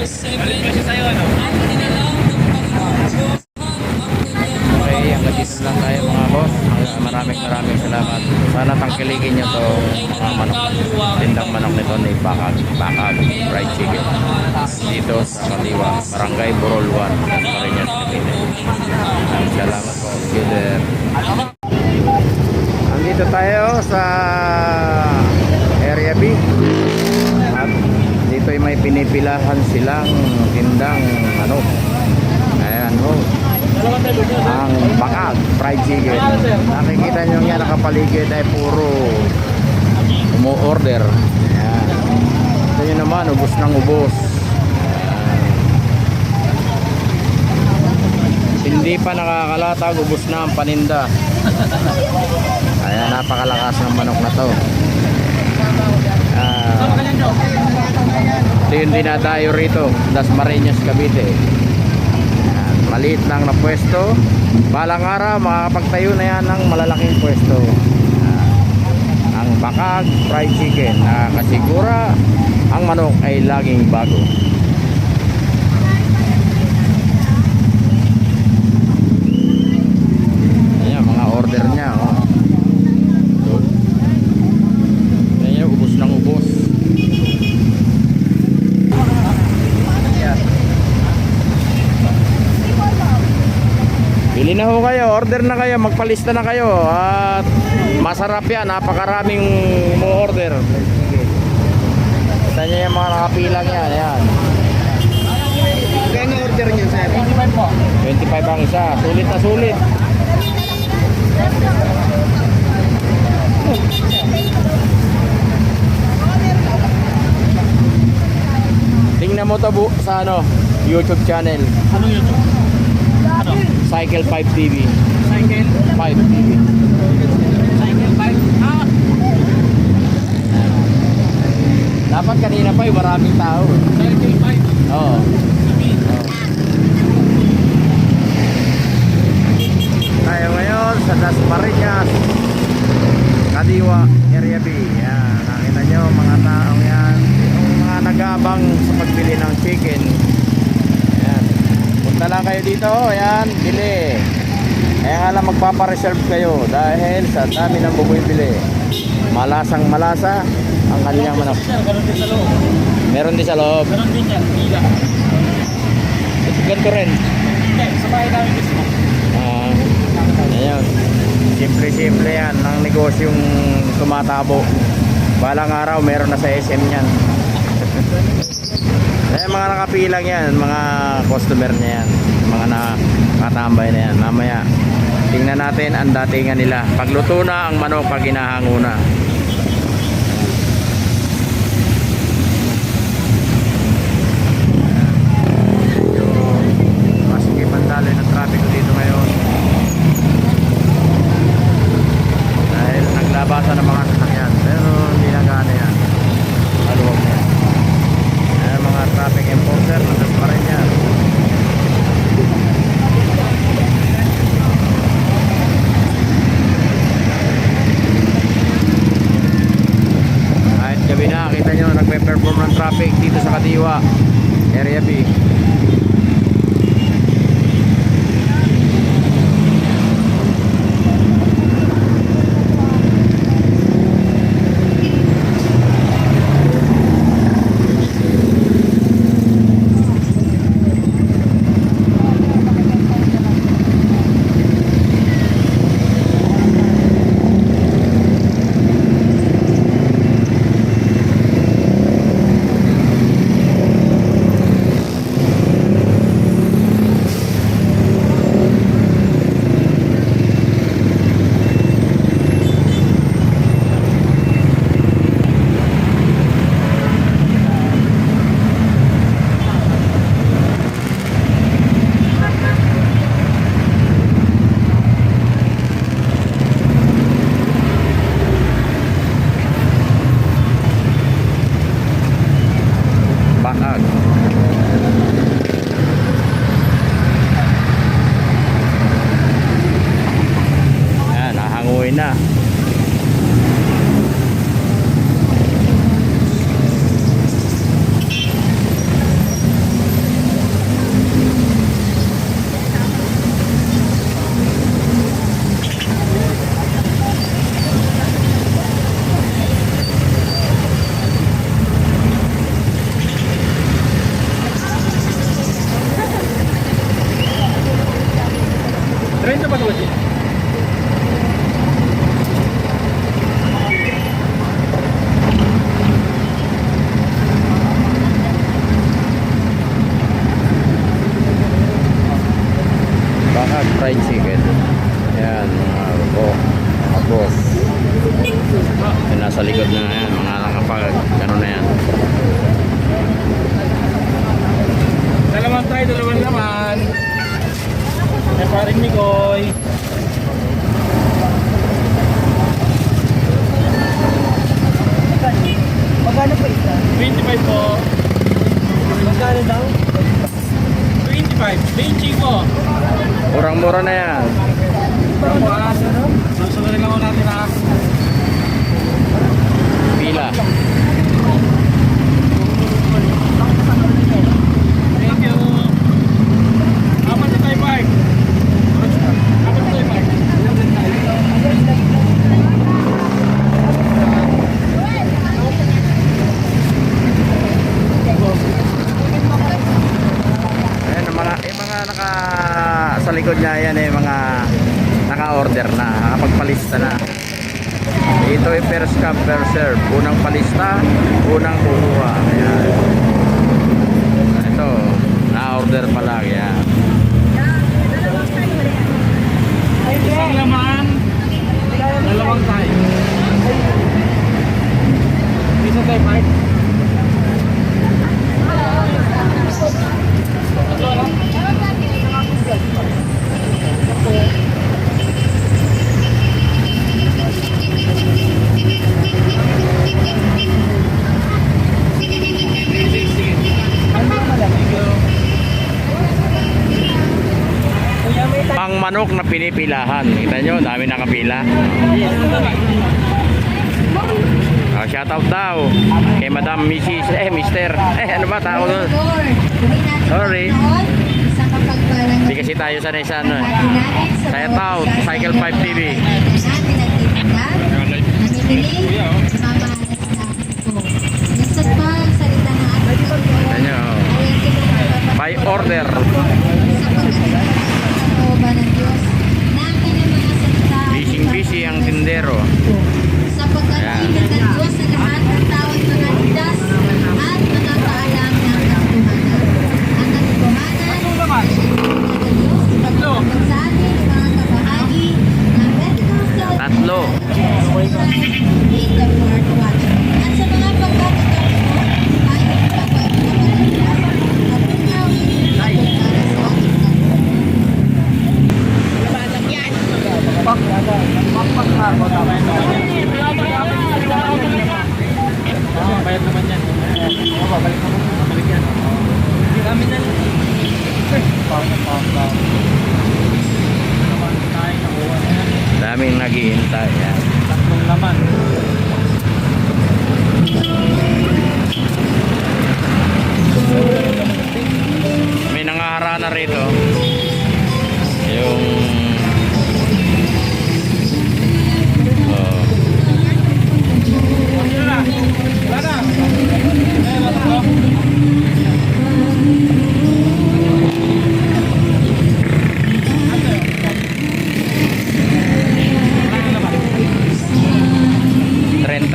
Okay, hanggang dito lang tayo mga boss. Maraming salamat. Sana tangkiligin nyo to mga manok. Tindang manok nito ni Bakag Fried Chicken. Dito sa Kaliwa, Barangay Burol 1, Marinas, Cavite. Salamat po. See you there. Andito tayo sa Area B. At dito ay may pinipilahan silang tindang manok. Ayan ho. Ang Bakag Fried Chicken. Nakikita nyo nga nakapaligid ay puro umu-order. Ayan. Ito nyo naman, ubos ng ubos. Ayan. Hindi pa nakakalatag, ubos na ang paninda. Ayan, napakalakas ng manok na to. Ito yung dinadayo rito, Dasmariñas, Cavite. Maliit lang na pwesto. Balang araw makakapagtayo na yan ng malalaking pwesto. Ang Bakag Fried Chicken, nakasigura ang manok ay laging bago. Ayan, mga order niya ayan, ubos ng ubos. Bili na ho kayo, order na kayo, magpalista na kayo. At masarap yan, napakaraming mo order. Kita nyo yung mga nakapilang yan. Ayan. Kaya nga order nyo sir? 25 po. 25 ang isa, sulit na sulit. Tingnan mo to sa YouTube channel. Anong YouTube? Ano? Cycle 5 TV. Cycle? 5 TV. Cycle 5? Ah! Dapat kanina pa maraming tao. Cycle 5? Oo. Tayo ngayon sa Dasmariñas, Kaliwa, Area B. Yan, nakita nyo mga tao yan. Yung mga nag-aabang sa pagbili ng chicken. Yan. Punta lang kayo dito. Yan, bili. Kaya nga lang magpapareserve kayo dahil sa dami ng bumibili. Malasang malasa ang kanilang manok. Meron din sa loob. Meron din sa loob. Meron din yan. Bila. Ganito rin. Hindi. Sa bahay namin mismo. Ayan. Simple-simple yan ng negosyong tumatabo. Balang araw meron na sa SM yan. Mga nakapilang yan, mga customer niya yan, mga nakatambay na yan. Mamaya tingnan natin ang datingan nila. Pagluto na ang manok, pag hinahango na. Maski pandaloy ng traffic dito ngayon dahil naglabasan ng mga sasakyan, pero hindi na gana yan. Maluwag na yan. Mga traffic enforcer, nandun pa rin yan. Kahit gabi na, kita nyo nagpe-perform ng traffic dito sa Kaliwa, Area B. fried chicken. Yan, mga boss. Yung nasa likod na yan, mga nakapag, ano na yan. Dalawang tayo, dalawang laman. May paring Mikoy. Magkano pa isa? 25 po. Magkano daw? 25. Benching po. Murang-mura na yan. Susunod lang ako natin ha. Pila. Thank you. Apat na tayo, Mike. Apat na tayo, Mike. Ayan, yung mga naka sa likod niya yan mga naka-order na, nakapagpalista na. Ito ay first come first serve. Unang palista, unang kukuha. Ayan. Ito, na-order pa lang yan. Isang laman, dalawang tayo. Isang tayo, Mike. Pang manok na pinipilahan. Kita nyo, dami nakapila. Shoutout daw kay Madam Mrs. Mister. Ano ba tao doon? Sorry. Hindi kasi tayo sanay sa ano. Shoutout, Cycle 5 TV. Kita nyo. By order. Busy ang tindero. Sa pagkatinig ng Diyos sa lahat ng tao at mga lidas at mga paalam ng katotohanan. Ang katotohanan ay Diyos sa pagsasabi ng mga kabahagi ng Pentecostal Tatlo. in the Word Watch. At sa mga pagkakataon ay pagkakataon at punyawin at para sa ating Bayad naman yan. Babalik naman. Babalik yan. Kami na. Naman tayo nakuha na yan. Daming naghihintay. Yan. Tatlong laman. May nangaharana rito. Yung Wala na. Wala na.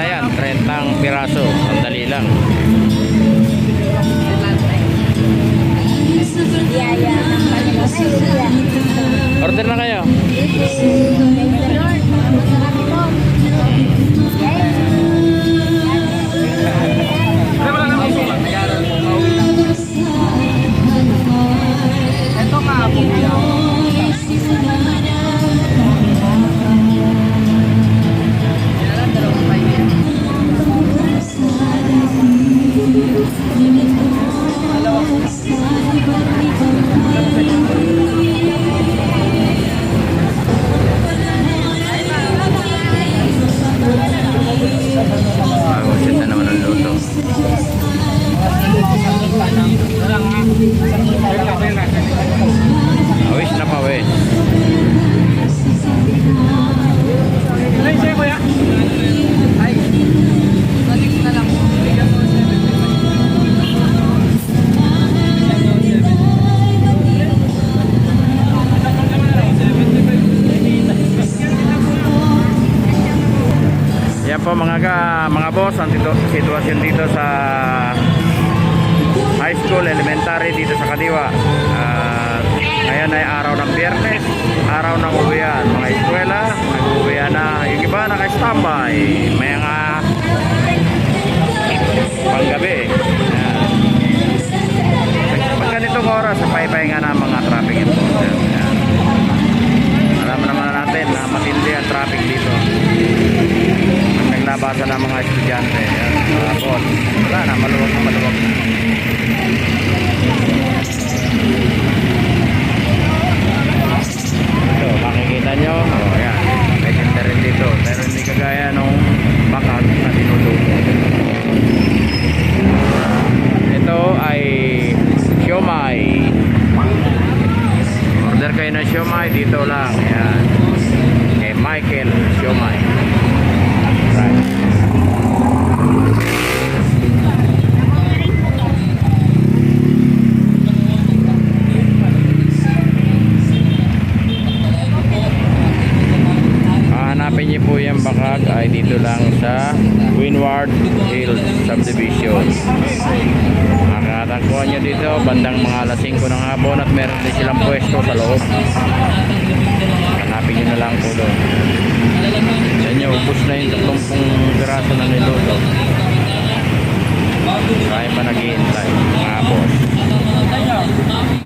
yan, 30 piraso. Ang dali lang. Order na kayo. Ito nga po. Bagong set na naman ang luto. Awis na pa, wes. Ay, sa'yo kuya. Ay, balik na lang. Yan po mga boss, ang sitwasyon dito sa high school, elementary dito sa Kadiwa. Ngayon ay araw ng Biyernes. araw ng uwian. Mga eskwela, nag-uwian na. Yung iba naka-standby. May mga panggabi. Ayan. Pag ganitong oras, pahipahinga na ang mga traffic enforcer. Ayan. Alam naman natin na matindi ang traffic dito. Pag naglabasan ng mga estudyante. Ayan. Tapos, wala na, maluwag na maluwag. Ito, makikita nyo. Oh, ayan. May tinda rin dito. Pero hindi kagaya nung bakag na tinulong. Ito ay siomay. Order kayo ng siomay dito lang. Ayan. Kay Michael Siomay. Right. Hanapin niyo po yung bakag ay dito lang sa Windward Hills Subdivision. Makakatagpuan nyo dito bandang mga alas 5 ng hapon at meron din silang pwesto sa loob. Hanapin nyo na lang po doon. Sa inyo, ubus na yung 30 piraso na niluto. Kaya pa naghihintay mga boss.